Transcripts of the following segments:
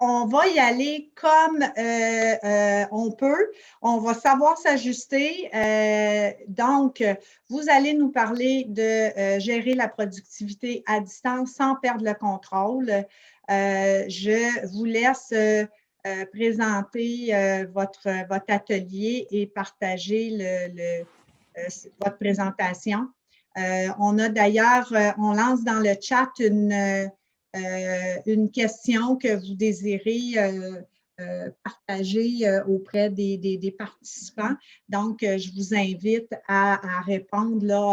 on va y aller comme on peut. On va savoir s'ajuster. Donc, vous allez nous parler de gérer la productivité à distance sans perdre le contrôle. Je vous laisse présenter votre atelier et partager votre présentation. On a d'ailleurs, on lance dans le chat une question que vous désirez partager auprès des participants. Donc, je vous invite à répondre là,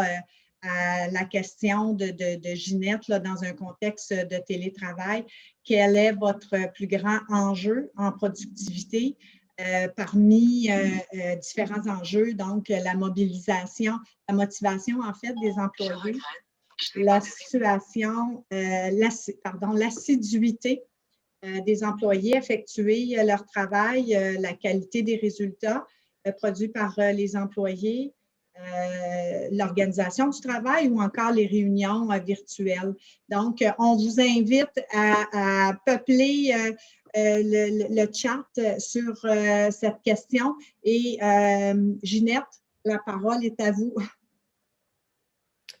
à la question de Ginette là, dans un contexte de télétravail. Quel est votre plus grand enjeu en productivité? Parmi différents enjeux, donc la mobilisation, la motivation en fait des employés, l'assiduité des employés, effectuer leur travail, la qualité des résultats produits par les employés, l'organisation du travail ou encore les réunions virtuelles. Donc, on vous invite à peupler le chat sur cette question. Et Ginette, la parole est à vous.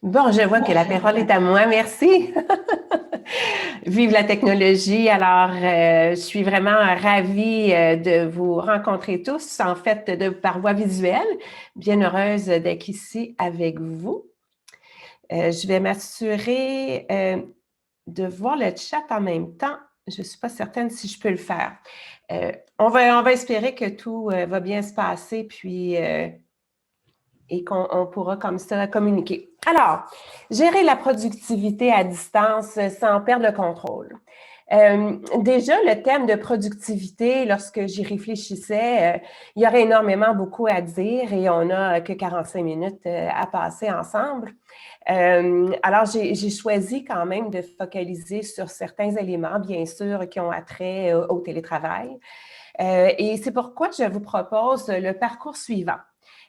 Bon, je vois que la parole est à moi. Merci. Vive la technologie. Alors, je suis vraiment ravie de vous rencontrer tous, en fait, par voie visuelle. Bien heureuse d'être ici avec vous. Je vais m'assurer de voir le chat en même temps. Je ne suis pas certaine si je peux le faire. On va espérer que tout va bien se passer, puis et qu'on pourra comme ça communiquer. Alors, gérer la productivité à distance sans perdre le contrôle. Déjà, le thème de productivité, lorsque j'y réfléchissais, il y aurait énormément beaucoup à dire et on n'a que 45 minutes à passer ensemble. Alors, j'ai choisi quand même de focaliser sur certains éléments, bien sûr, qui ont attrait au télétravail. Et c'est pourquoi je vous propose le parcours suivant.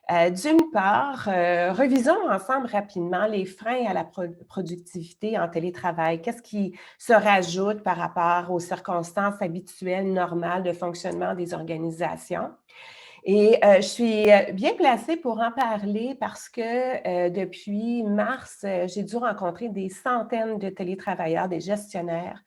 D'une part, revisons ensemble rapidement les freins à la productivité en télétravail. Qu'est-ce qui se rajoute par rapport aux circonstances habituelles, normales de fonctionnement des organisations? Et je suis bien placée pour en parler parce que depuis mars, j'ai dû rencontrer des centaines de télétravailleurs, des gestionnaires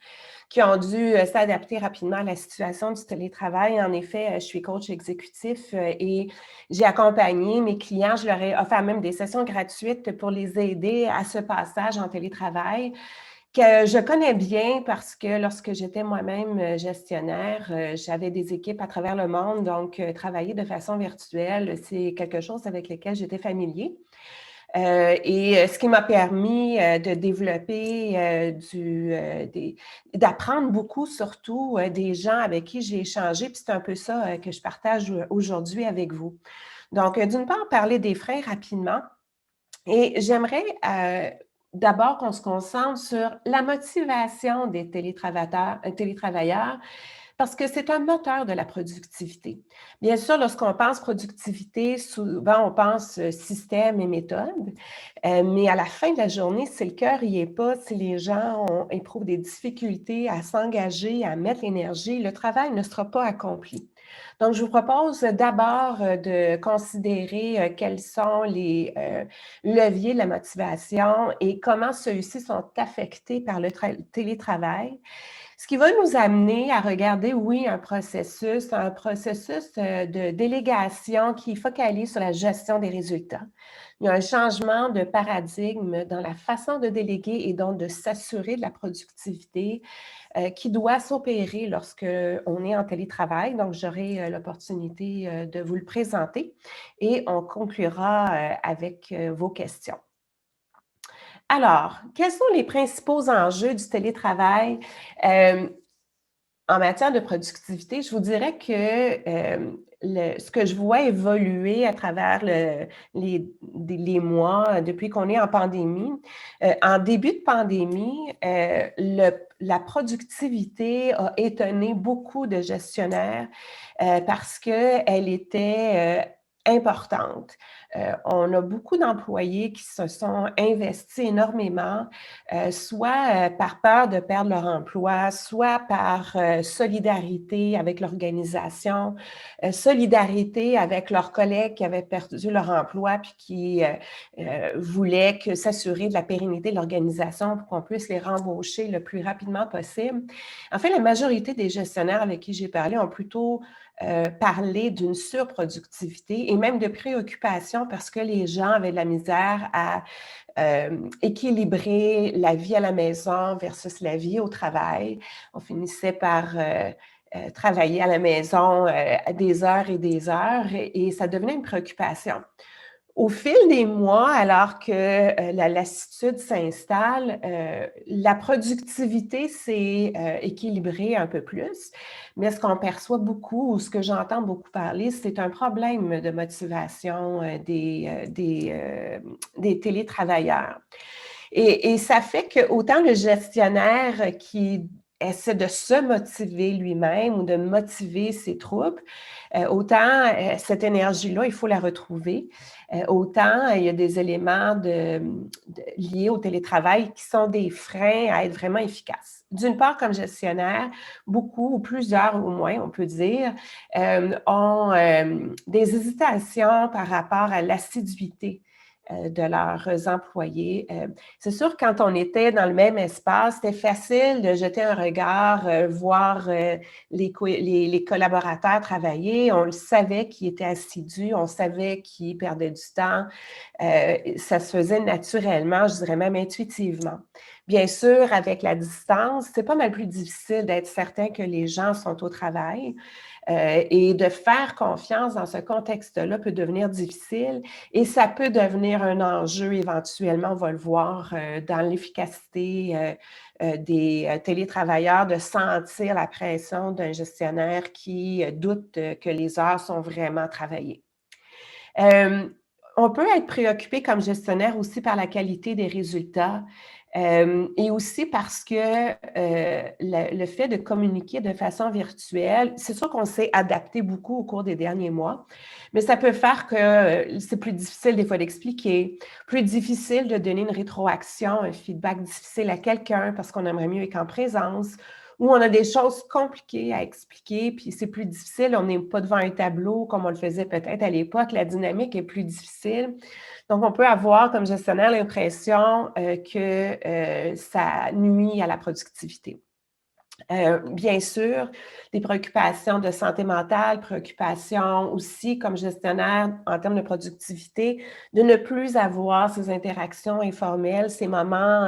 qui ont dû s'adapter rapidement à la situation du télétravail. En effet, je suis coach exécutif et j'ai accompagné mes clients. Je leur ai offert même des sessions gratuites pour les aider à ce passage en télétravail que je connais bien parce que lorsque j'étais moi-même gestionnaire, j'avais des équipes à travers le monde, donc travailler de façon virtuelle, c'est quelque chose avec lequel j'étais familier. Et ce qui m'a permis de développer, d'apprendre beaucoup surtout des gens avec qui j'ai échangé, puis c'est un peu ça que je partage aujourd'hui avec vous. Donc, d'une part, parler des freins rapidement, et j'aimerais d'abord qu'on se concentre sur la motivation des télétravailleurs parce que c'est un moteur de la productivité. Bien sûr, lorsqu'on pense productivité, souvent on pense système et méthode, mais à la fin de la journée, si le cœur n'y est pas, si les gens éprouvent des difficultés à s'engager, à mettre l'énergie, le travail ne sera pas accompli. Donc, je vous propose d'abord de considérer quels sont les leviers de la motivation et comment ceux-ci sont affectés par le télétravail. Ce qui va nous amener à regarder, oui, un processus de délégation qui focalise sur la gestion des résultats. Il y a un changement de paradigme dans la façon de déléguer et donc de s'assurer de la productivité qui doit s'opérer lorsqu'on est en télétravail. Donc, j'aurai l'opportunité de vous le présenter et on conclura avec vos questions. Alors, quels sont les principaux enjeux du télétravail en matière de productivité? Je vous dirais que ce que je vois évoluer à travers les mois depuis qu'on est en pandémie, en début de pandémie, la productivité a étonné beaucoup de gestionnaires parce qu'elle était importante. On a beaucoup d'employés qui se sont investis énormément, soit par peur de perdre leur emploi, soit par solidarité avec l'organisation, solidarité avec leurs collègues qui avaient perdu leur emploi puis qui voulaient s'assurer de la pérennité de l'organisation pour qu'on puisse les rembaucher le plus rapidement possible. En fait, la majorité des gestionnaires avec qui j'ai parlé ont plutôt parlé d'une surproductivité et même de préoccupation parce que les gens avaient de la misère à équilibrer la vie à la maison versus la vie au travail. On finissait par travailler à la maison des heures et des heures et ça devenait une préoccupation. Au fil des mois, alors que la lassitude s'installe, la productivité s'est équilibrée un peu plus, mais ce qu'on perçoit beaucoup, ou ce que j'entends beaucoup parler, c'est un problème de motivation des télétravailleurs. Et ça fait que autant le gestionnaire qui essaie de se motiver lui-même ou de motiver ses troupes, autant cette énergie-là, il faut la retrouver. Autant il y a des éléments liés au télétravail qui sont des freins à être vraiment efficaces. D'une part, comme gestionnaire, beaucoup ou plusieurs au moins, on peut dire, ont des hésitations par rapport à l'assiduité de leurs employés. C'est sûr, quand on était dans le même espace, c'était facile de jeter un regard, voir les collaborateurs travailler. On le savait qui étaient assidus, on savait qui perdaient du temps. Ça se faisait naturellement, je dirais même intuitivement. Bien sûr, avec la distance, c'est pas mal plus difficile d'être certain que les gens sont au travail. Et de faire confiance dans ce contexte-là peut devenir difficile et ça peut devenir un enjeu éventuellement, on va le voir, dans l'efficacité des télétravailleurs, de sentir la pression d'un gestionnaire qui doute que les heures sont vraiment travaillées. On peut être préoccupé comme gestionnaire aussi par la qualité des résultats et aussi parce que le fait de communiquer de façon virtuelle, c'est sûr qu'on s'est adapté beaucoup au cours des derniers mois, mais ça peut faire que c'est plus difficile des fois d'expliquer, plus difficile de donner une rétroaction, un feedback difficile à quelqu'un parce qu'on aimerait mieux être en présence, où on a des choses compliquées à expliquer, puis c'est plus difficile, on n'est pas devant un tableau comme on le faisait peut-être à l'époque, la dynamique est plus difficile. Donc, on peut avoir comme gestionnaire l'impression que ça nuit à la productivité. Bien sûr, des préoccupations de santé mentale, préoccupations aussi comme gestionnaire en termes de productivité, de ne plus avoir ces interactions informelles, ces moments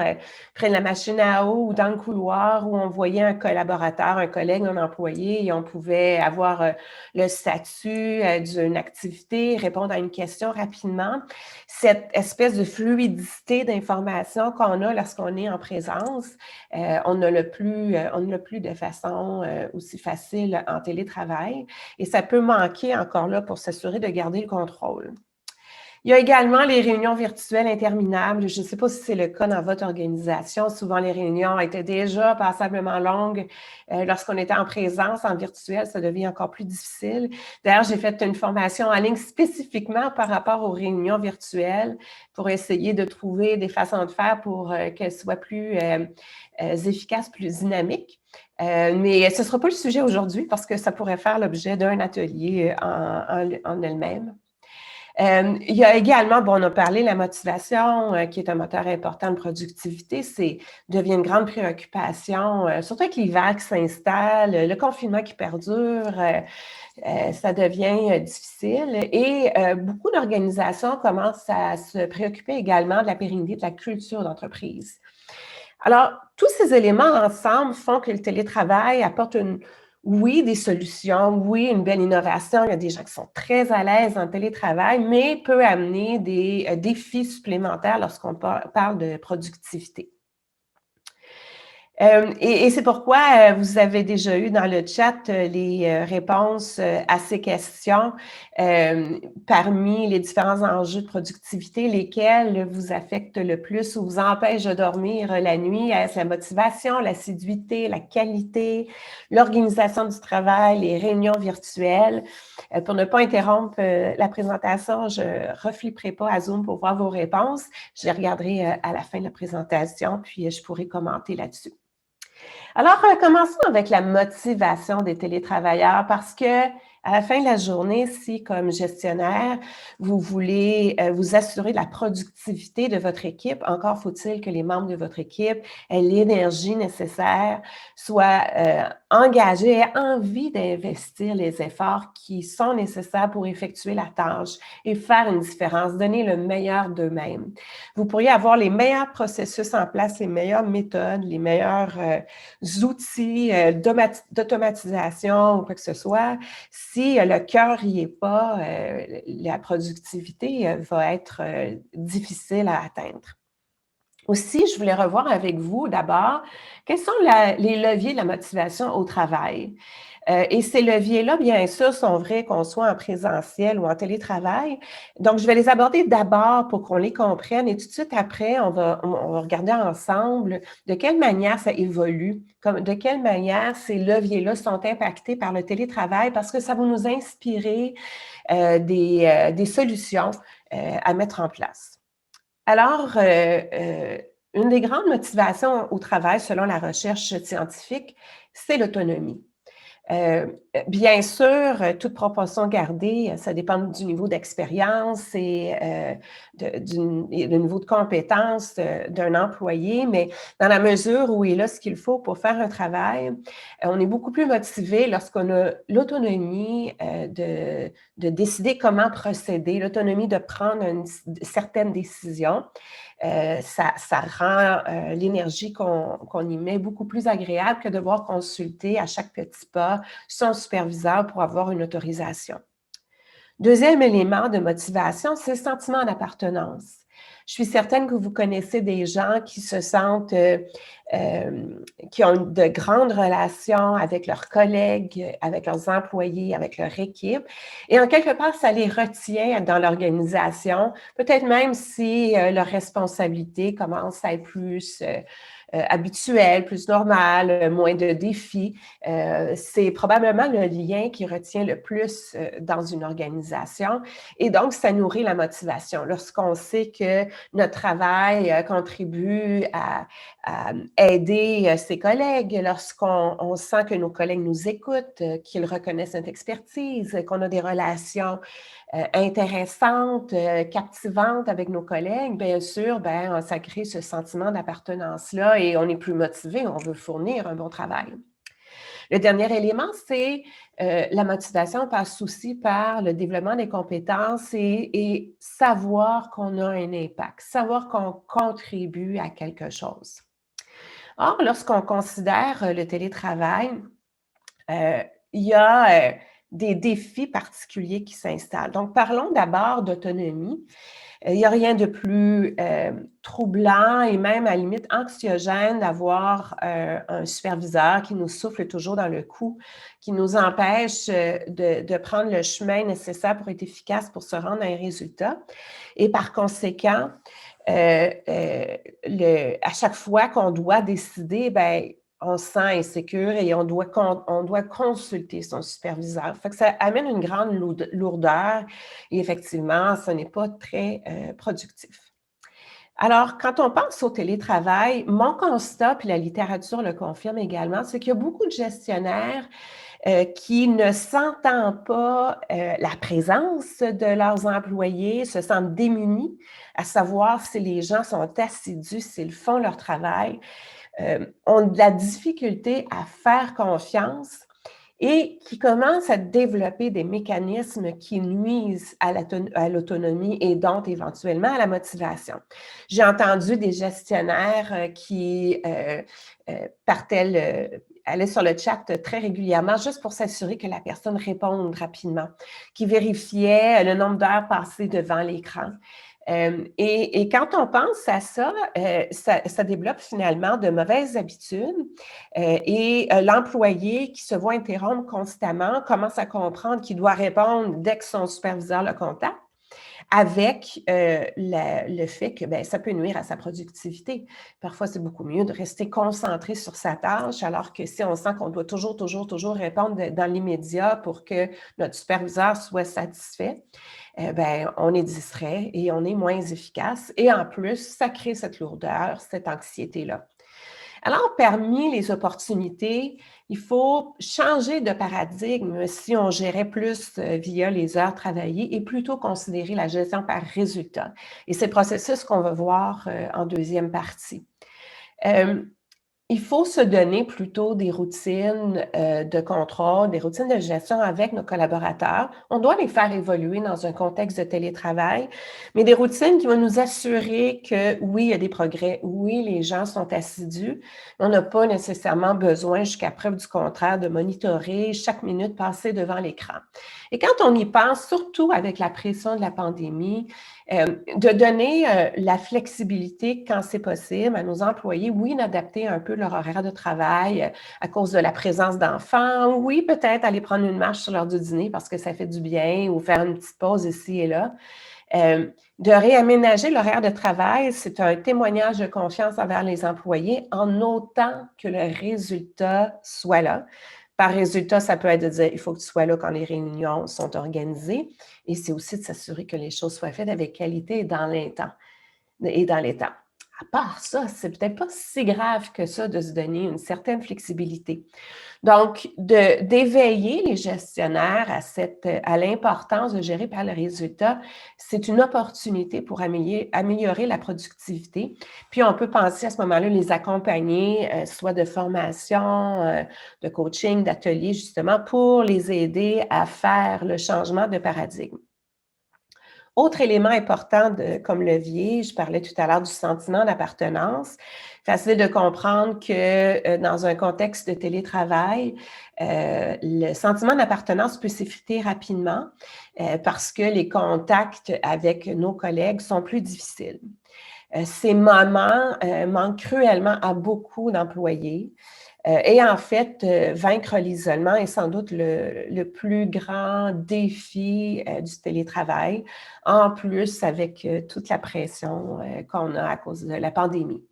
près de la machine à eau ou dans le couloir où on voyait un collaborateur, un collègue, un employé et on pouvait avoir le statut d'une activité, répondre à une question rapidement. Cette espèce de fluidité d'information qu'on a lorsqu'on est en présence, on ne l'a plus de façon aussi facile en télétravail et ça peut manquer encore là pour s'assurer de garder le contrôle. Il y a également les réunions virtuelles interminables. Je ne sais pas si c'est le cas dans votre organisation. Souvent, les réunions étaient déjà passablement longues. Lorsqu'on était en présence, en virtuel, ça devient encore plus difficile. D'ailleurs, j'ai fait une formation en ligne spécifiquement par rapport aux réunions virtuelles pour essayer de trouver des façons de faire pour qu'elles soient plus efficaces, plus dynamiques. Mais ce ne sera pas le sujet aujourd'hui parce que ça pourrait faire l'objet d'un atelier en elle-même. Il y a également, on a parlé de la motivation, qui est un moteur important de productivité, devient une grande préoccupation, surtout avec l'hiver qui s'installe, le confinement qui perdure, ça devient difficile. Et beaucoup d'organisations commencent à se préoccuper également de la pérennité de la culture d'entreprise. Alors, tous ces éléments ensemble font que le télétravail apporte des solutions, une belle innovation. Il y a des gens qui sont très à l'aise en télétravail, mais peut amener des défis supplémentaires lorsqu'on parle de productivité. Et c'est pourquoi vous avez déjà eu dans le chat les réponses à ces questions. Parmi les différents enjeux de productivité, lesquels vous affectent le plus ou vous empêchent de dormir la nuit? Est-ce la motivation, l'assiduité, la qualité, l'organisation du travail, les réunions virtuelles? Pour ne pas interrompre la présentation, je ne reflipperai pas à Zoom pour voir vos réponses. Je les regarderai à la fin de la présentation, puis je pourrai commenter là-dessus. Alors, commençons avec la motivation des télétravailleurs parce que à la fin de la journée, si comme gestionnaire, vous voulez vous assurer de la productivité de votre équipe, encore faut-il que les membres de votre équipe aient l'énergie nécessaire, soient engagés, aient envie d'investir les efforts qui sont nécessaires pour effectuer la tâche et faire une différence, donner le meilleur d'eux-mêmes. Vous pourriez avoir les meilleurs processus en place, les meilleures méthodes, les meilleurs outils d'automatisation ou quoi que ce soit. Si le cœur n'y est pas, la productivité va être difficile à atteindre. Aussi, je voulais revoir avec vous d'abord, quels sont les leviers de la motivation au travail? Et ces leviers-là, bien sûr, sont vrais qu'on soit en présentiel ou en télétravail. Donc, je vais les aborder d'abord pour qu'on les comprenne et tout de suite après, on va regarder ensemble de quelle manière ça évolue, de quelle manière ces leviers-là sont impactés par le télétravail parce que ça va nous inspirer des solutions à mettre en place. Alors, une des grandes motivations au travail, selon la recherche scientifique, c'est l'autonomie. Bien sûr, toute proportion gardée, ça dépend du niveau d'expérience et du niveau de compétence d'un employé, mais dans la mesure où il a ce qu'il faut pour faire un travail, on est beaucoup plus motivé lorsqu'on a l'autonomie de décider comment procéder, l'autonomie de prendre certaines décisions. Ça rend l'énergie qu'on y met beaucoup plus agréable que de devoir consulter à chaque petit pas son superviseur pour avoir une autorisation. Deuxième élément de motivation, c'est le sentiment d'appartenance. Je suis certaine que vous connaissez des gens qui se sentent, qui ont de grandes relations avec leurs collègues, avec leurs employés, avec leur équipe. Et en quelque part, ça les retient dans l'organisation, peut-être même si leur responsabilité commence à être plus habituelle, plus normale, moins de défis. C'est probablement le lien qui retient le plus dans une organisation. Et donc, ça nourrit la motivation. Lorsqu'on sait que notre travail contribue à aider ses collègues, lorsqu'on sent que nos collègues nous écoutent, qu'ils reconnaissent notre expertise, qu'on a des relations intéressantes, captivantes avec nos collègues, bien sûr, ça crée ce sentiment d'appartenance-là et on est plus motivé, on veut fournir un bon travail. Le dernier élément, c'est la motivation passe aussi par le développement des compétences et savoir qu'on a un impact, savoir qu'on contribue à quelque chose. Or, lorsqu'on considère le télétravail, il y a des défis particuliers qui s'installent. Donc, parlons d'abord d'autonomie. Il n'y a rien de plus troublant et même à la limite anxiogène d'avoir un superviseur qui nous souffle toujours dans le cou, qui nous empêche de prendre le chemin nécessaire pour être efficace, pour se rendre à un résultat. Et par conséquent, à chaque fois qu'on doit décider, on se sent insécure et on doit consulter son superviseur. Fait que ça amène une grande lourdeur et effectivement, ce n'est pas très productif. Alors, quand on pense au télétravail, mon constat, puis la littérature le confirme également, c'est qu'il y a beaucoup de gestionnaires qui ne sentent pas la présence de leurs employés, se sentent démunis à savoir si les gens sont assidus, s'ils font leur travail, ont de la difficulté à faire confiance et qui commencent à développer des mécanismes qui nuisent à l'autonomie et donc éventuellement à la motivation. J'ai entendu des gestionnaires qui allaient sur le chat très régulièrement juste pour s'assurer que la personne réponde rapidement, qui vérifiait le nombre d'heures passées devant l'écran. Et quand on pense à ça, ça développe finalement de mauvaises habitudes et l'employé qui se voit interrompre constamment commence à comprendre qu'il doit répondre dès que son superviseur le contacte, avec le fait que ça peut nuire à sa productivité. Parfois, c'est beaucoup mieux de rester concentré sur sa tâche, alors que si on sent qu'on doit toujours répondre dans l'immédiat pour que notre superviseur soit satisfait, on est distrait et on est moins efficace. Et en plus, ça crée cette lourdeur, cette anxiété-là. Alors, parmi les opportunités, il faut changer de paradigme si on gérait plus via les heures travaillées et plutôt considérer la gestion par résultat. Et c'est le processus qu'on va voir en deuxième partie. Il faut se donner plutôt des routines de contrôle, des routines de gestion avec nos collaborateurs. On doit les faire évoluer dans un contexte de télétravail, mais des routines qui vont nous assurer que oui, il y a des progrès, oui, les gens sont assidus. On n'a pas nécessairement besoin, jusqu'à preuve du contraire, de monitorer chaque minute passée devant l'écran. Et quand on y pense, surtout avec la pression de la pandémie, de donner la flexibilité quand c'est possible à nos employés, oui, d'adapter un peu leur horaire de travail à cause de la présence d'enfants, oui, peut-être aller prendre une marche sur l'heure du dîner parce que ça fait du bien ou faire une petite pause ici et là. De réaménager l'horaire de travail, c'est un témoignage de confiance envers les employés en autant que le résultat soit là. Par résultat, ça peut être de dire il faut que tu sois là quand les réunions sont organisées et c'est aussi de s'assurer que les choses soient faites avec qualité et dans les temps. À part ça, c'est peut-être pas si grave que ça de se donner une certaine flexibilité. Donc, d'éveiller les gestionnaires à l'importance de gérer par le résultat, c'est une opportunité pour améliorer la productivité. Puis, on peut penser à ce moment-là les accompagner, soit de formation, de coaching, d'ateliers, justement, pour les aider à faire le changement de paradigme. Autre élément important comme levier, je parlais tout à l'heure du sentiment d'appartenance. Facile de comprendre que dans un contexte de télétravail, le sentiment d'appartenance peut s'effriter rapidement parce que les contacts avec nos collègues sont plus difficiles. Ces moments manquent cruellement à beaucoup d'employés. Et en fait, vaincre l'isolement est sans doute le plus grand défi du télétravail, en plus avec toute la pression qu'on a à cause de la pandémie.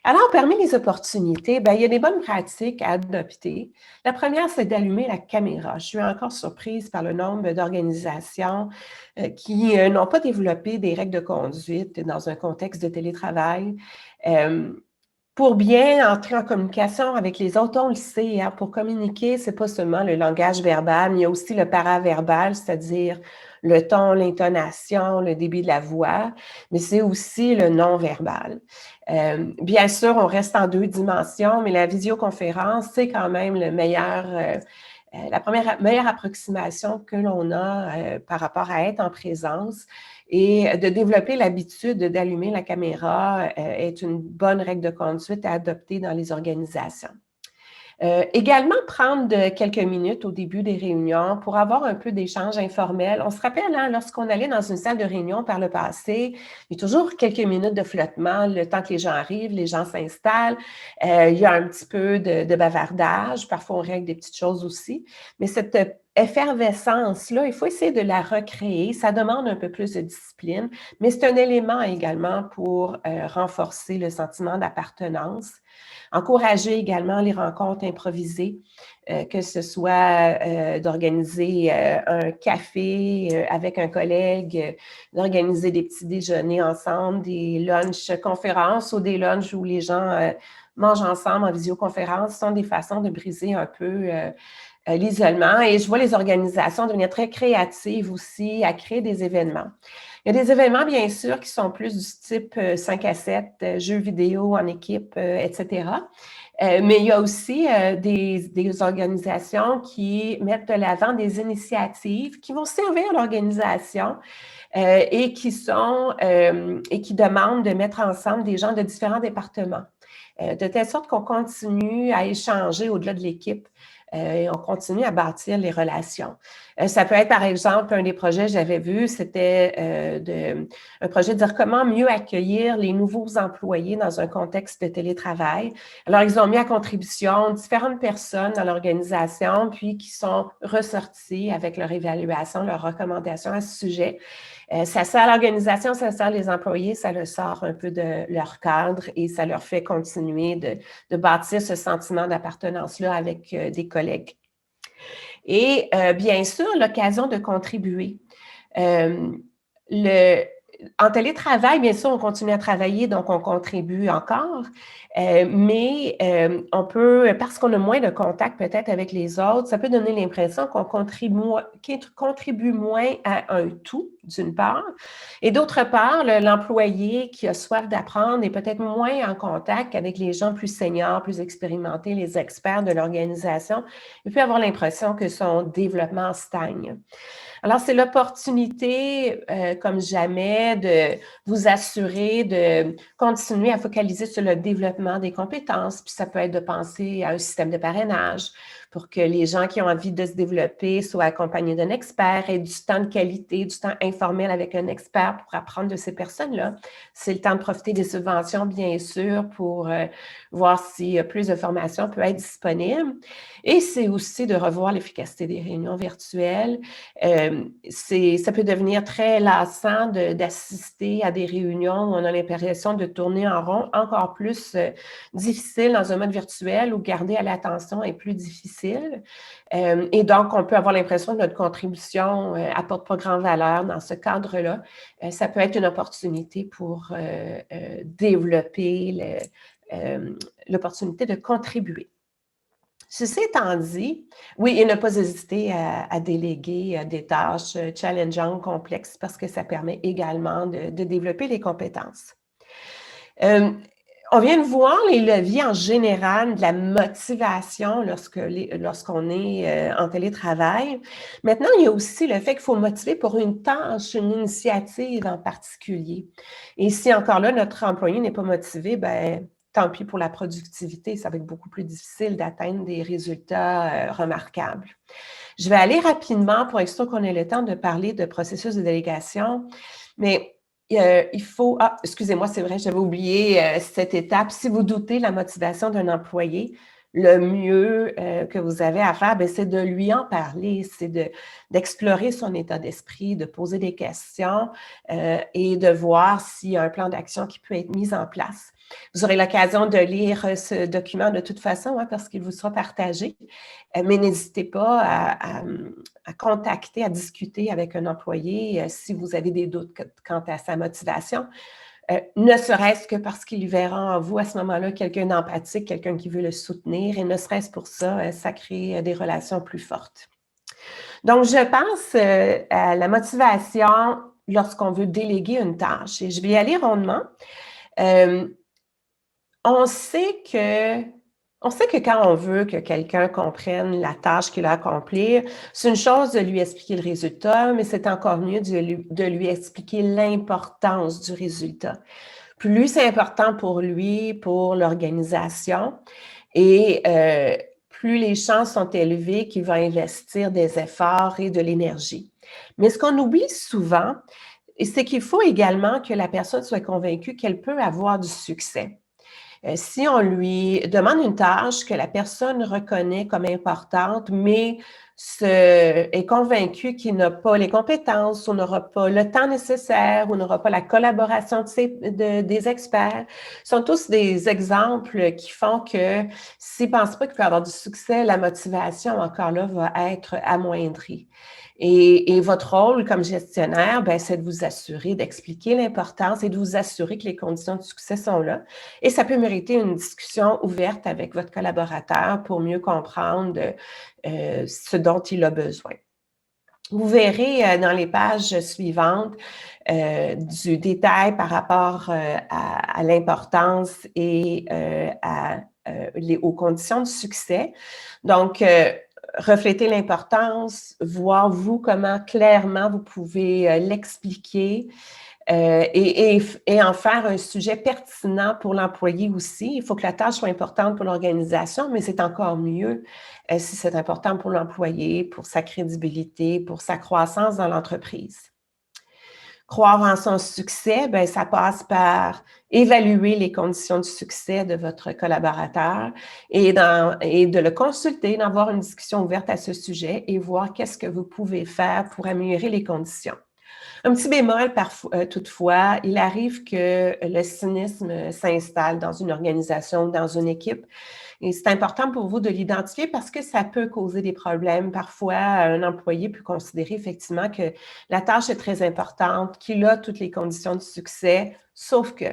Alors, parmi les opportunités, il y a des bonnes pratiques à adopter. La première, c'est d'allumer la caméra. Je suis encore surprise par le nombre d'organisations qui n'ont pas développé des règles de conduite dans un contexte de télétravail. Pour bien entrer en communication avec les autres, on le sait, hein, pour communiquer, ce n'est pas seulement le langage verbal, mais il y a aussi le paraverbal, c'est-à-dire le ton, l'intonation, le débit de la voix, mais c'est aussi le non-verbal. Bien sûr, on reste en 2 dimensions, mais la visioconférence, c'est quand même la meilleure approximation que l'on a par rapport à être en présence. Et de développer l'habitude d'allumer la caméra est une bonne règle de conduite à adopter dans les organisations. Également, prendre quelques minutes au début des réunions pour avoir un peu d'échange informel. On se rappelle, hein, lorsqu'on allait dans une salle de réunion par le passé, il y a toujours quelques minutes de flottement, le temps que les gens arrivent, les gens s'installent. Il y a un petit peu de bavardage. Parfois, on règle des petites choses aussi. Mais cette effervescence-là, il faut essayer de la recréer. Ça demande un peu plus de discipline, mais c'est un élément également pour renforcer le sentiment d'appartenance. Encourager également les rencontres improvisées, que ce soit d'organiser un café avec un collègue, d'organiser des petits déjeuners ensemble, des lunchs conférences ou des lunchs où les gens mangent ensemble en visioconférence. Ce sont des façons de briser un peu l'isolement. Et je vois les organisations devenir très créatives aussi à créer des événements. Il y a des événements, bien sûr, qui sont plus du type 5 à 7, jeux vidéo en équipe, etc. Mais il y a aussi des organisations qui mettent de l'avant des initiatives qui vont servir l'organisation et qui demandent de mettre ensemble des gens de différents départements, de telle sorte qu'on continue à échanger au-delà de l'équipe. Et on continue à bâtir les relations. Ça peut être, par exemple, un des projets que j'avais vu, c'était un projet de dire comment mieux accueillir les nouveaux employés dans un contexte de télétravail. Alors, ils ont mis à contribution différentes personnes dans l'organisation, puis qui sont ressortis avec leur évaluation, leurs recommandations à ce sujet. Ça sert l'organisation, ça sert les employés, ça leur sort un peu de leur cadre et ça leur fait continuer de bâtir ce sentiment d'appartenance-là avec des collègues. Et bien sûr, l'occasion de contribuer. En télétravail, bien sûr, on continue à travailler, donc on contribue encore, mais on peut, parce qu'on a moins de contact peut-être avec les autres, ça peut donner l'impression qu'on contribue moins à un tout, d'une part, et d'autre part, l'employé qui a soif d'apprendre est peut-être moins en contact avec les gens plus seniors, plus expérimentés, les experts de l'organisation. Il peut avoir l'impression que son développement stagne. Alors, c'est l'opportunité, comme jamais, de vous assurer de continuer à focaliser sur le développement des compétences. Puis ça peut être de penser à un système de parrainage pour que les gens qui ont envie de se développer soient accompagnés d'un expert et du temps de qualité, du temps informel avec un expert pour apprendre de ces personnes-là. C'est le temps de profiter des subventions, bien sûr, pour voir si plus de formation peut être disponible. Et c'est aussi de revoir l'efficacité des réunions virtuelles. Ça peut devenir très lassant d'assister à des réunions où on a l'impression de tourner en rond, encore plus difficile dans un mode virtuel où garder à l'attention est plus difficile. Et donc, on peut avoir l'impression que notre contribution apporte pas grande valeur dans ce cadre-là. Ça peut être une opportunité pour développer l'opportunité de contribuer. Ceci étant dit, oui, et ne pas hésiter à déléguer des tâches challengeantes, complexes, parce que ça permet également de développer les compétences. On vient de voir les leviers en général de la motivation lorsqu'on est en télétravail. Maintenant, il y a aussi le fait qu'il faut motiver pour une tâche, une initiative en particulier. Et si encore là, notre employé n'est pas motivé, ben tant pis pour la productivité, ça va être beaucoup plus difficile d'atteindre des résultats remarquables. Je vais aller rapidement pour être sûr qu'on ait le temps de parler de processus de délégation, mais il faut… Ah, excusez-moi, c'est vrai, j'avais oublié cette étape. Si vous doutez de la motivation d'un employé, le mieux que vous avez à faire, c'est de lui en parler, c'est d'explorer son état d'esprit, de poser des questions et de voir s'il y a un plan d'action qui peut être mis en place. Vous aurez l'occasion de lire ce document de toute façon, parce qu'il vous sera partagé, mais n'hésitez pas à contacter, à discuter avec un employé si vous avez des doutes quant à sa motivation. Ne serait-ce que parce qu'il verra en vous à ce moment-là quelqu'un d'empathique, quelqu'un qui veut le soutenir, et ne serait-ce pour ça, ça crée des relations plus fortes. Donc, je pense à la motivation lorsqu'on veut déléguer une tâche, et je vais y aller rondement. On sait que quand on veut que quelqu'un comprenne la tâche qu'il a à accomplir, c'est une chose de lui expliquer le résultat, mais c'est encore mieux de lui expliquer l'importance du résultat. Plus c'est important pour lui, pour l'organisation, et plus les chances sont élevées qu'il va investir des efforts et de l'énergie. Mais ce qu'on oublie souvent, c'est qu'il faut également que la personne soit convaincue qu'elle peut avoir du succès. Si on lui demande une tâche que la personne reconnaît comme importante, mais est convaincue qu'il n'a pas les compétences, ou n'aura pas le temps nécessaire, ou n'aura pas la collaboration des experts, sont tous des exemples qui font que s'il ne pense pas qu'il peut avoir du succès, la motivation, encore là, va être amoindrie. Et votre rôle comme gestionnaire, c'est de vous assurer d'expliquer l'importance et de vous assurer que les conditions de succès sont là. Et ça peut mériter une discussion ouverte avec votre collaborateur pour mieux comprendre ce dont il a besoin. Vous verrez dans les pages suivantes du détail par rapport à l'importance et aux conditions de succès. Donc, refléter l'importance, voir vous comment clairement vous pouvez l'expliquer, et en faire un sujet pertinent pour l'employé aussi. Il faut que la tâche soit importante pour l'organisation, mais c'est encore mieux si c'est important pour l'employé, pour sa crédibilité, pour sa croissance dans l'entreprise. Croire en son succès, bien, ça passe par évaluer les conditions de succès de votre collaborateur et de le consulter, d'avoir une discussion ouverte à ce sujet et voir qu'est-ce que vous pouvez faire pour améliorer les conditions. Un petit bémol, parfois, toutefois, il arrive que le cynisme s'installe dans une organisation, dans une équipe. Et c'est important pour vous de l'identifier parce que ça peut causer des problèmes. Parfois, un employé peut considérer effectivement que la tâche est très importante, qu'il a toutes les conditions de succès, sauf que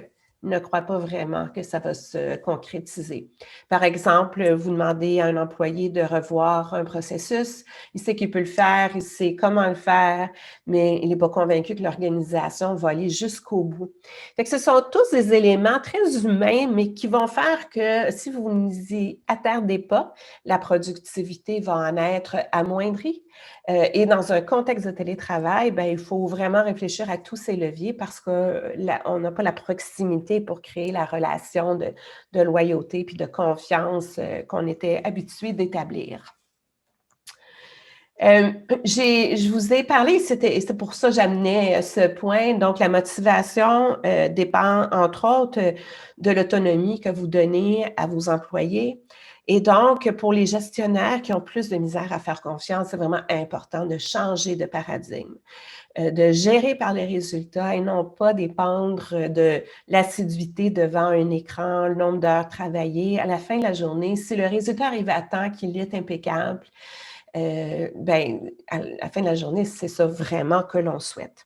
ne croit pas vraiment que ça va se concrétiser. Par exemple, vous demandez à un employé de revoir un processus, il sait qu'il peut le faire, il sait comment le faire, mais il n'est pas convaincu que l'organisation va aller jusqu'au bout. Fait que ce sont tous des éléments très humains, mais qui vont faire que si vous n'y attardez pas, la productivité va en être amoindrie. Et dans un contexte de télétravail, bien, il faut vraiment réfléchir à tous ces leviers parce qu'on n'a pas la proximité pour créer la relation de loyauté puis de confiance qu'on était habitué d'établir. Je vous ai parlé, c'est pour ça que j'amenais ce point. Donc, la motivation dépend, entre autres, de l'autonomie que vous donnez à vos employés. Et donc, pour les gestionnaires qui ont plus de misère à faire confiance, c'est vraiment important de changer de paradigme, de gérer par les résultats et non pas dépendre de l'assiduité devant un écran, le nombre d'heures travaillées. À la fin de la journée, si le résultat arrive à temps, qu'il est impeccable, ben, à la fin de la journée, c'est ça vraiment que l'on souhaite.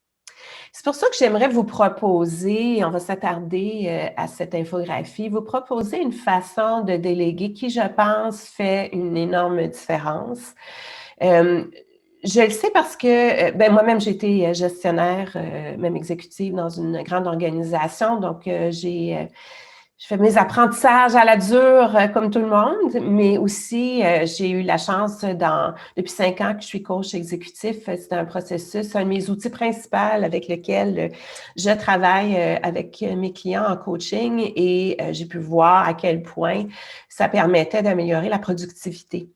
C'est pour ça que j'aimerais vous proposer, on va s'attarder à cette infographie, vous proposer une façon de déléguer qui, je pense, fait une énorme différence. Je le sais parce que ben, moi-même, j'ai été gestionnaire, même exécutive dans une grande organisation, donc je fais mes apprentissages à la dure comme tout le monde, mais aussi j'ai eu la chance depuis 5 ans que je suis coach exécutif. C'est un processus, un de mes outils principaux avec lequel je travaille avec mes clients en coaching et j'ai pu voir à quel point ça permettait d'améliorer la productivité.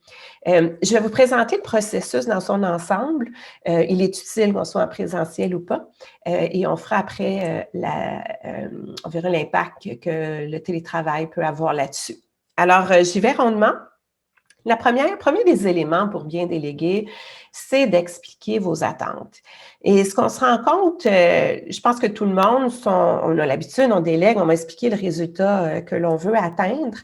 Je vais vous présenter le processus dans son ensemble. Il est utile qu'on soit en présentiel ou pas. Et on fera après, on verra l'impact que le télétravail peut avoir là-dessus. Alors, j'y vais rondement. Premier des éléments pour bien déléguer, c'est d'expliquer vos attentes. Et ce qu'on se rend compte, je pense que tout le monde, on a l'habitude, on délègue, on va expliquer le résultat que l'on veut atteindre,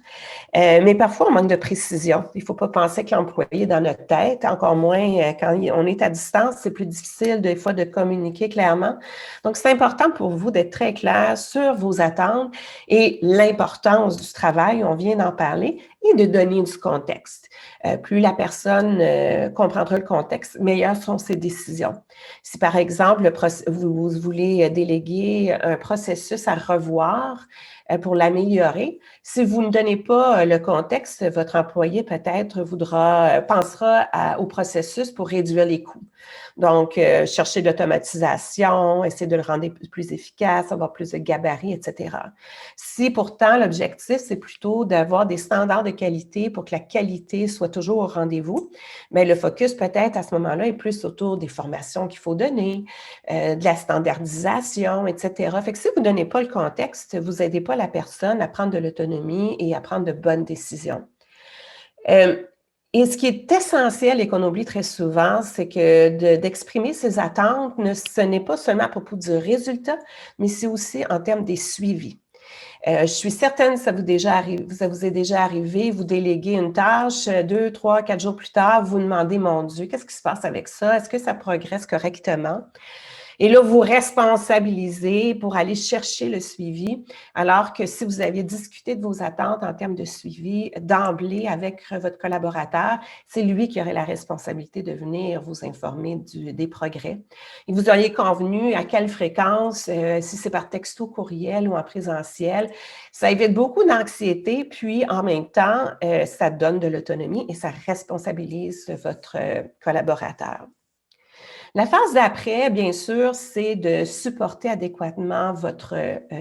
mais parfois on manque de précision. Il ne faut pas penser que l'employé est dans notre tête, encore moins quand on est à distance, c'est plus difficile des fois de communiquer clairement. Donc, c'est important pour vous d'être très clair sur vos attentes et l'importance du travail, on vient d'en parler, et de donner du contexte. Plus la personne comprendra le contexte, meilleures sont ses décisions. Si, par exemple, vous voulez déléguer un processus à revoir pour l'améliorer, si vous ne donnez pas le contexte, votre employé peut-être pensera au processus pour réduire les coûts. Donc, chercher de l'automatisation, essayer de le rendre plus efficace, avoir plus de gabarits, etc. Si pourtant l'objectif, c'est plutôt d'avoir des standards de qualité pour que la qualité soit toujours au rendez-vous, bien, le focus peut-être à ce moment-là est plus autour des formations qu'il faut donner, de la standardisation, etc. Fait que si vous ne donnez pas le contexte, vous n'aidez pas la personne à prendre de l'autonomie et à prendre de bonnes décisions. Et ce qui est essentiel et qu'on oublie très souvent, c'est que d'exprimer ses attentes, ce n'est pas seulement à propos du résultat, mais c'est aussi en termes des suivis. Je suis certaine que ça vous est déjà arrivé, vous déléguez une tâche, 2, 3, 4 jours plus tard, vous demandez, mon Dieu, qu'est-ce qui se passe avec ça? Est-ce que ça progresse correctement? Et là, vous responsabilisez pour aller chercher le suivi, alors que si vous aviez discuté de vos attentes en termes de suivi d'emblée avec votre collaborateur, c'est lui qui aurait la responsabilité de venir vous informer des progrès. Et vous auriez convenu à quelle fréquence, si c'est par texto, courriel ou en présentiel. Ça évite beaucoup d'anxiété, puis en même temps, ça donne de l'autonomie et ça responsabilise votre collaborateur. La phase d'après, bien sûr, c'est de supporter adéquatement votre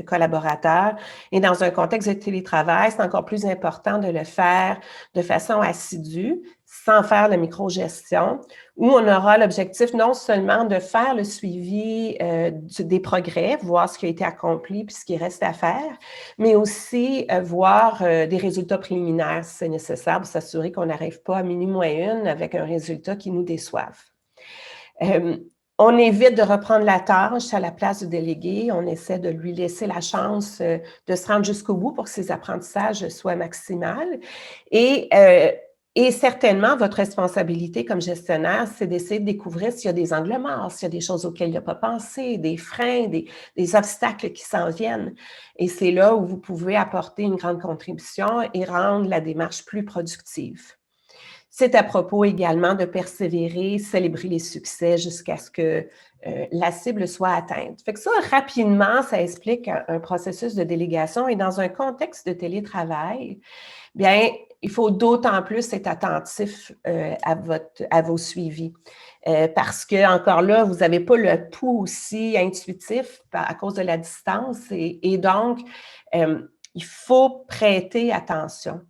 collaborateur. Et dans un contexte de télétravail, c'est encore plus important de le faire de façon assidue, sans faire de microgestion, où on aura l'objectif non seulement de faire le suivi des progrès, voir ce qui a été accompli puis ce qui reste à faire, mais aussi voir des résultats préliminaires si c'est nécessaire pour s'assurer qu'on n'arrive pas à minuit moins une avec un résultat qui nous déçoive. On évite de reprendre la tâche à la place du délégué. On essaie de lui laisser la chance de se rendre jusqu'au bout pour que ses apprentissages soient maximaux. Et certainement, votre responsabilité comme gestionnaire, c'est d'essayer de découvrir s'il y a des angles morts, s'il y a des choses auxquelles il n'a pas pensé, des freins, des obstacles qui s'en viennent. Et c'est là où vous pouvez apporter une grande contribution et rendre la démarche plus productive. C'est à propos également de persévérer, célébrer les succès jusqu'à ce que la cible soit atteinte. Fait que ça, rapidement, ça explique un processus de délégation. Et dans un contexte de télétravail, bien, il faut d'autant plus être attentif à vos suivis. Parce que, encore là, vous n'avez pas le pouls aussi intuitif à cause de la distance. Et donc, il faut prêter attention.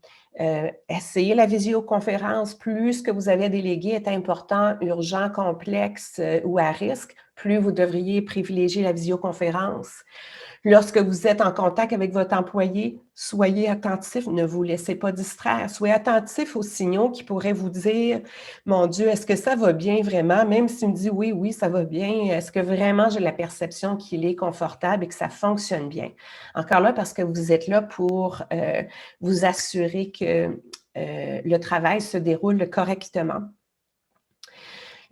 Essayez la visioconférence. Plus ce que vous avez délégué est important, urgent, complexe ou à risque, plus vous devriez privilégier la visioconférence. Lorsque vous êtes en contact avec votre employé, soyez attentif, ne vous laissez pas distraire. Soyez attentif aux signaux qui pourraient vous dire « Mon Dieu, est-ce que ça va bien vraiment? » Même s'il me dit « Oui, oui, ça va bien. Est-ce que vraiment j'ai la perception qu'il est confortable et que ça fonctionne bien? » Encore là, parce que vous êtes là pour vous assurer que le travail se déroule correctement.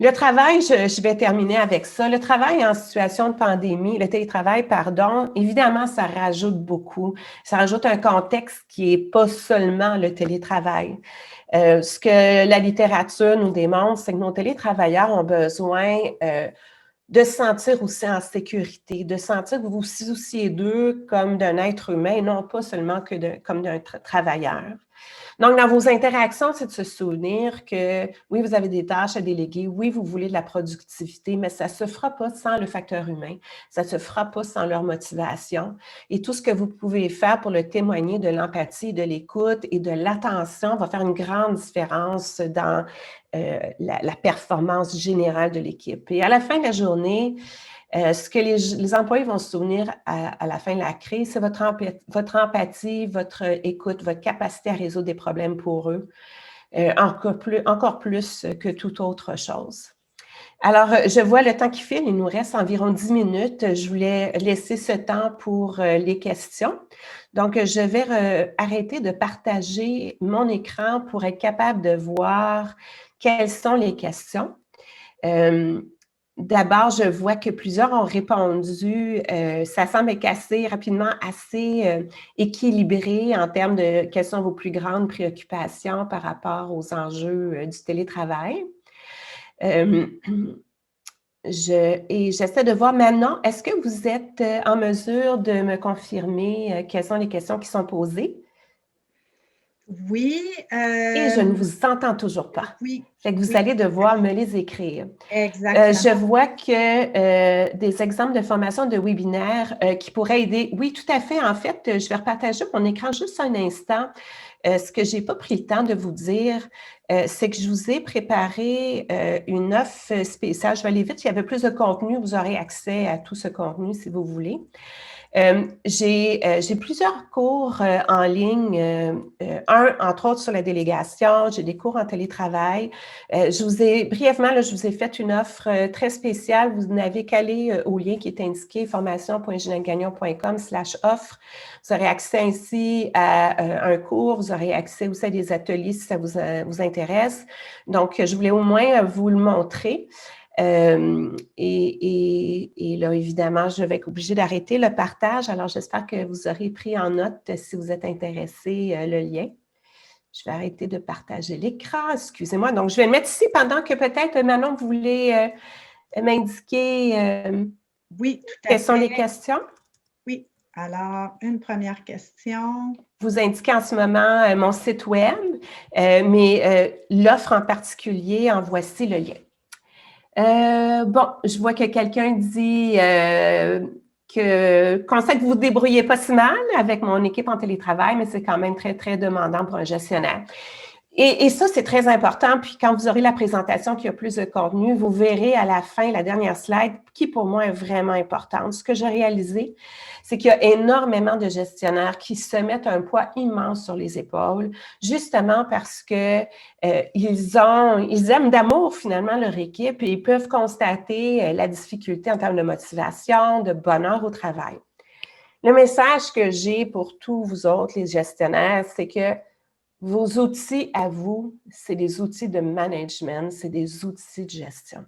Le travail, je vais terminer avec ça. Le travail en situation de pandémie, le télétravail, pardon, évidemment, ça rajoute beaucoup. Ça rajoute un contexte qui n'est pas seulement le télétravail. Ce que la littérature nous démontre, c'est que nos télétravailleurs ont besoin de se sentir aussi en sécurité, de sentir que vous vous souciez d'eux comme d'un être humain et non pas seulement comme d'un travailleur. Donc, dans vos interactions, c'est de se souvenir que oui, vous avez des tâches à déléguer, oui, vous voulez de la productivité, mais ça ne se fera pas sans le facteur humain, ça ne se fera pas sans leur motivation. Et tout ce que vous pouvez faire pour le témoigner de l'empathie, de l'écoute et de l'attention va faire une grande différence dans la performance générale de l'équipe. Et à la fin de la journée, ce que les employés vont se souvenir à la fin de la crise, c'est votre empathie, votre écoute, votre capacité à résoudre des problèmes pour eux, encore plus que toute autre chose. Alors, je vois le temps qui file, il nous reste environ 10 minutes. Je voulais laisser ce temps pour les questions. Donc, je vais arrêter de partager mon écran pour être capable de voir quelles sont les questions. D'abord, je vois que plusieurs ont répondu. Ça semble être assez rapidement, assez équilibré en termes de quelles sont vos plus grandes préoccupations par rapport aux enjeux du télétravail. J'essaie de voir maintenant, est-ce que vous êtes en mesure de me confirmer quelles sont les questions qui sont posées? Oui. Et je ne vous entends toujours pas. Oui. Fait que vous allez devoir me les écrire. Exactement. Je vois que des exemples de formation de webinaires qui pourraient aider. Oui, tout à fait. En fait, je vais repartager mon écran juste un instant. Ce que je n'ai pas pris le temps de vous dire, c'est que je vous ai préparé une offre spéciale. Je vais aller vite. Il y avait plus de contenu. Vous aurez accès à tout ce contenu si vous voulez. J'ai plusieurs cours en ligne, un entre autres sur la délégation, j'ai des cours en télétravail. Je vous ai brièvement, là, je vous ai fait une offre très spéciale. Vous n'avez qu'à aller au lien qui est indiqué formation.ginangagnon.com/offre. Vous aurez accès ainsi à un cours, vous aurez accès aussi à des ateliers si ça vous intéresse. Donc, je voulais au moins vous le montrer. Et là, évidemment, je vais être obligée d'arrêter le partage. Alors, j'espère que vous aurez pris en note, si vous êtes intéressé, le lien. Je vais arrêter de partager l'écran. Excusez-moi. Donc, je vais le mettre ici pendant que peut-être, Manon, vous voulez m'indiquer oui, tout à quelles fait. sont les questions? Oui. Alors, une première question. Vous indiquez en ce moment mon site web, mais l'offre en particulier, en voici le lien. Bon, je vois que quelqu'un dit qu'on sait que vous ne vous débrouillez pas si mal avec mon équipe en télétravail, mais c'est quand même très, très demandant pour un gestionnaire. Et ça, c'est très important. Puis quand vous aurez la présentation qui a plus de contenu, vous verrez à la fin, la dernière slide, qui pour moi est vraiment importante. Ce que j'ai réalisé, c'est qu'il y a énormément de gestionnaires qui se mettent un poids immense sur les épaules, justement parce que ils aiment d'amour finalement leur équipe et ils peuvent constater la difficulté en termes de motivation, de bonheur au travail. Le message que j'ai pour tous vous autres, les gestionnaires, c'est que vos outils à vous, c'est des outils de management, c'est des outils de gestion.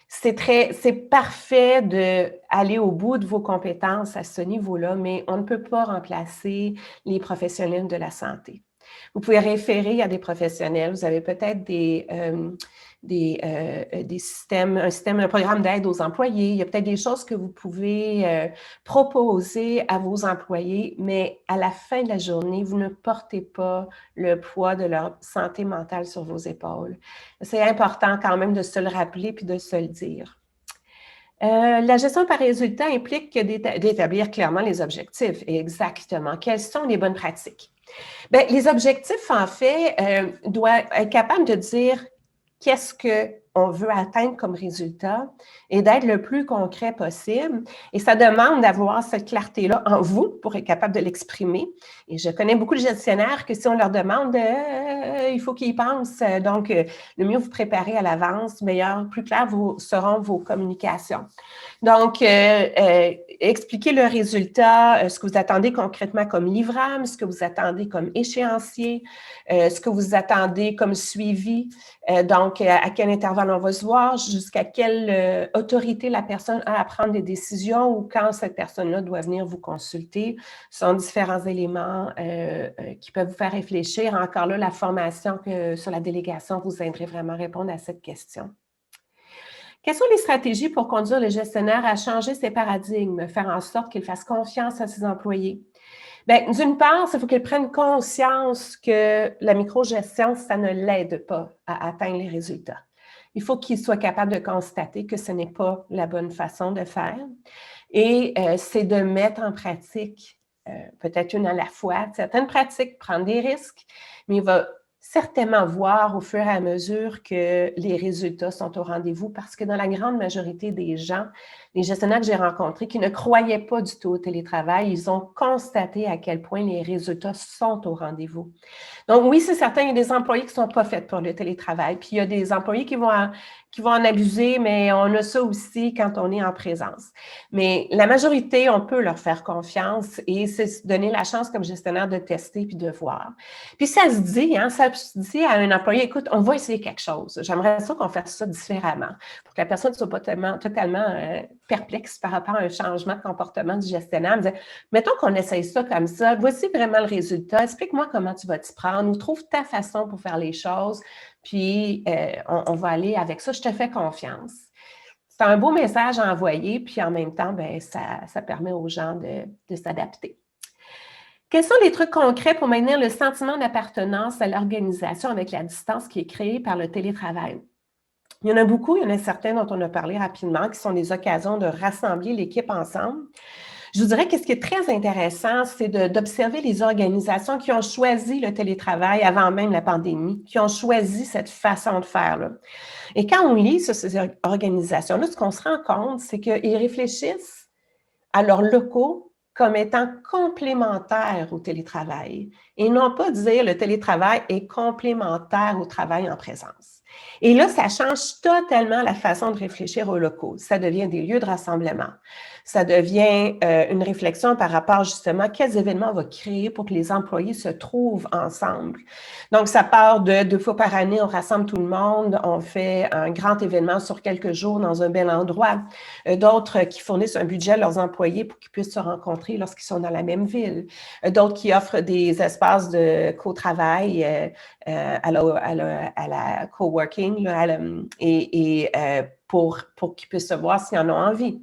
C'est parfait d'aller au bout de vos compétences à ce niveau-là, mais on ne peut pas remplacer les professionnels de la santé. Vous pouvez référer à des professionnels, vous avez peut-être des systèmes, un programme d'aide aux employés. Il y a peut-être des choses que vous pouvez proposer à vos employés, mais à la fin de la journée, vous ne portez pas le poids de leur santé mentale sur vos épaules. C'est important quand même de se le rappeler puis de se le dire. La gestion par résultat implique d'établir clairement les objectifs. Et exactement. Quelles sont les bonnes pratiques? Bien, les objectifs, en fait, doivent être capables de dire qu'est-ce qu'on veut atteindre comme résultat et d'être le plus concret possible. Et ça demande d'avoir cette clarté-là en vous pour être capable de l'exprimer. Et je connais beaucoup de gestionnaires que si on leur demande, il faut qu'ils y pensent. Donc, le mieux vous préparer à l'avance, meilleur, plus clair seront vos communications. Donc, expliquez le résultat, ce que vous attendez concrètement comme livrable, ce que vous attendez comme échéancier, ce que vous attendez comme suivi. Donc, à quel intervalle on va se voir, jusqu'à quelle autorité la personne a à prendre des décisions ou quand cette personne-là doit venir vous consulter. Ce sont différents éléments qui peuvent vous faire réfléchir. Encore là, la formation sur la délégation vous aiderait vraiment à répondre à cette question. Quelles sont les stratégies pour conduire le gestionnaire à changer ses paradigmes, faire en sorte qu'il fasse confiance à ses employés? Bien, d'une part, il faut qu'il prenne conscience que la microgestion, ça ne l'aide pas à atteindre les résultats. Il faut qu'il soit capable de constater que ce n'est pas la bonne façon de faire. Et c'est de mettre en pratique, peut-être une à la fois, certaines pratiques, prendre des risques, mais il va certainement voir au fur et à mesure que les résultats sont au rendez-vous parce que dans la grande majorité des gens, les gestionnaires que j'ai rencontrés qui ne croyaient pas du tout au télétravail, ils ont constaté à quel point les résultats sont au rendez-vous. Donc oui, c'est certain, il y a des employés qui ne sont pas faits pour le télétravail, puis il y a des employés qui vont en abuser, mais on a ça aussi quand on est en présence. Mais la majorité, on peut leur faire confiance et c'est se donner la chance comme gestionnaire de tester puis de voir. Puis ça se dit, ça se dit à un employé, écoute, on va essayer quelque chose. J'aimerais ça qu'on fasse ça différemment pour que la personne ne soit pas totalement perplexe par rapport à un changement de comportement du gestionnaire. Me dire, mettons qu'on essaye ça comme ça, voici vraiment le résultat, explique-moi comment tu vas t'y prendre ou trouve ta façon pour faire les choses, puis on va aller avec ça, je te fais confiance. C'est un beau message à envoyer, puis en même temps, bien, ça permet aux gens de s'adapter. Quels sont les trucs concrets pour maintenir le sentiment d'appartenance à l'organisation avec la distance qui est créée par le télétravail? Il y en a beaucoup, il y en a certains dont on a parlé rapidement, qui sont des occasions de rassembler l'équipe ensemble. Je vous dirais que ce qui est très intéressant, c'est d'observer les organisations qui ont choisi le télétravail avant même la pandémie, qui ont choisi cette façon de faire-là. Et quand on lit sur ces organisations-là, ce qu'on se rend compte, c'est qu'ils réfléchissent à leurs locaux comme étant complémentaires au télétravail et non pas dire le télétravail est complémentaire au travail en présence. Et là, ça change totalement la façon de réfléchir aux locaux. Ça devient des lieux de rassemblement. Ça devient une réflexion par rapport justement à quels événements on va créer pour que les employés se trouvent ensemble. Donc, ça part de 2 fois par année, on rassemble tout le monde, on fait un grand événement sur quelques jours dans un bel endroit. D'autres qui fournissent un budget à leurs employés pour qu'ils puissent se rencontrer lorsqu'ils sont dans la même ville. D'autres qui offrent des espaces de co-travail à la coworking là, pour qu'ils puissent se voir s'ils en ont envie.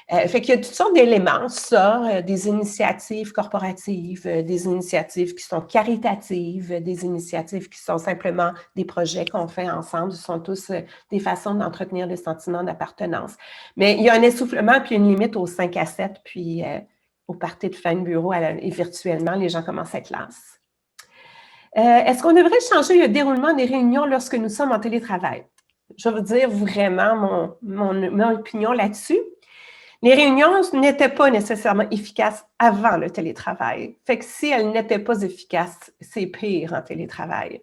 Fait qu'il y a toutes sortes d'éléments, ça, des initiatives corporatives, des initiatives qui sont caritatives, des initiatives qui sont simplement des projets qu'on fait ensemble. Ce sont tous des façons d'entretenir le sentiment d'appartenance. Mais il y a un essoufflement puis une limite aux 5 à 7, puis au party de fin de bureau et virtuellement, les gens commencent à être lasses. Est-ce qu'on devrait changer le déroulement des réunions lorsque nous sommes en télétravail? Je vais vous dire vraiment mon opinion là-dessus. Les réunions n'étaient pas nécessairement efficaces avant le télétravail. Fait que si elles n'étaient pas efficaces, c'est pire en télétravail.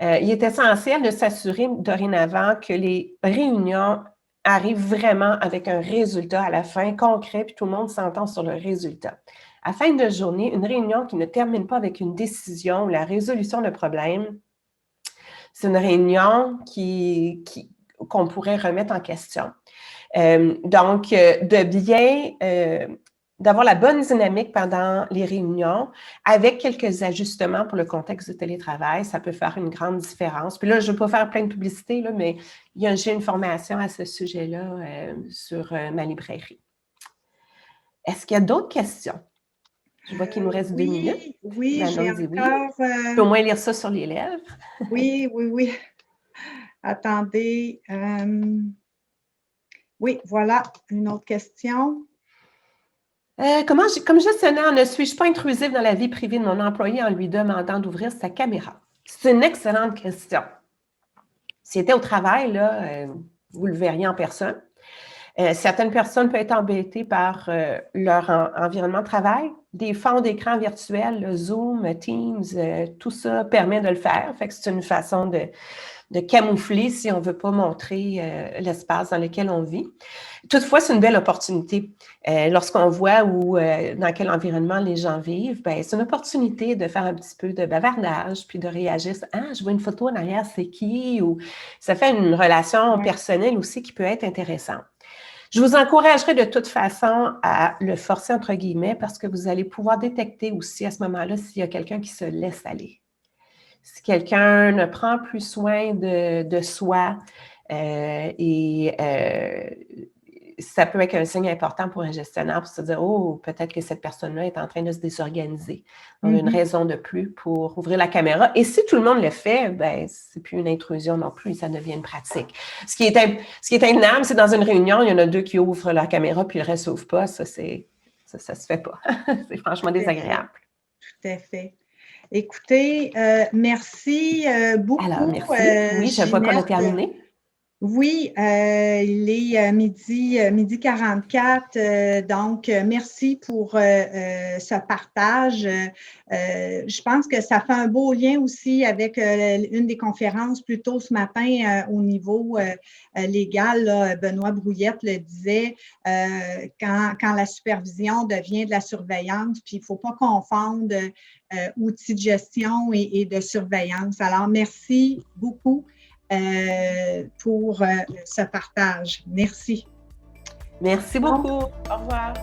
Il est essentiel de s'assurer dorénavant que les réunions arrivent vraiment avec un résultat à la fin concret, puis tout le monde s'entend sur le résultat. À fin de journée, une réunion qui ne termine pas avec une décision ou la résolution de problème, c'est une réunion qu'on pourrait remettre en question. Donc, d'avoir la bonne dynamique pendant les réunions avec quelques ajustements pour le contexte de télétravail, ça peut faire une grande différence. Puis là, je ne vais pas faire plein de publicité, là, mais j'ai une formation à ce sujet-là sur ma librairie. Est-ce qu'il y a d'autres questions? Je vois qu'il nous reste 2 minutes. Oui, j'ai encore... Je peux au moins lire ça sur les lèvres. Oui. Attendez. Oui, voilà, une autre question. Comme gestionnaire, ne suis-je pas intrusif dans la vie privée de mon employé en lui demandant d'ouvrir sa caméra? C'est une excellente question. S'il était au travail, là, vous le verriez en personne. Certaines personnes peuvent être embêtées par leur environnement de travail. Des fonds d'écran virtuels, le Zoom, Teams, tout ça permet de le faire. Fait que c'est une façon de camoufler si on ne veut pas montrer l'espace dans lequel on vit. Toutefois, c'est une belle opportunité. Lorsqu'on voit dans quel environnement les gens vivent, c'est une opportunité de faire un petit peu de bavardage, puis de réagir. « Ah, je vois une photo en arrière, c'est qui? » Ou ça fait une relation personnelle aussi qui peut être intéressante. Je vous encouragerais de toute façon à le forcer, entre guillemets, parce que vous allez pouvoir détecter aussi à ce moment-là s'il y a quelqu'un qui se laisse aller. Si quelqu'un ne prend plus soin de soi ça peut être un signe important pour un gestionnaire pour se dire « Oh, peut-être que cette personne-là est en train de se désorganiser. » On a une raison de plus pour ouvrir la caméra. Et si tout le monde le fait, c'est plus une intrusion non plus, ça devient une pratique. Ce qui est intenable, c'est dans une réunion, il y en a 2 qui ouvrent la caméra puis le reste s'ouvre pas. Ça se fait pas. C'est franchement désagréable. Tout à fait. Écoutez, merci beaucoup. Alors, merci. Oui, je vois qu'on a terminé. Oui, il est midi 44, donc merci pour ce partage. Je pense que ça fait un beau lien aussi avec une des conférences plus tôt ce matin au niveau légal. Là, Benoît Brouillette le disait, quand la supervision devient de la surveillance, puis il ne faut pas confondre outils de gestion et de surveillance. Alors, merci beaucoup. Pour ce partage. Merci. Merci beaucoup. Au revoir.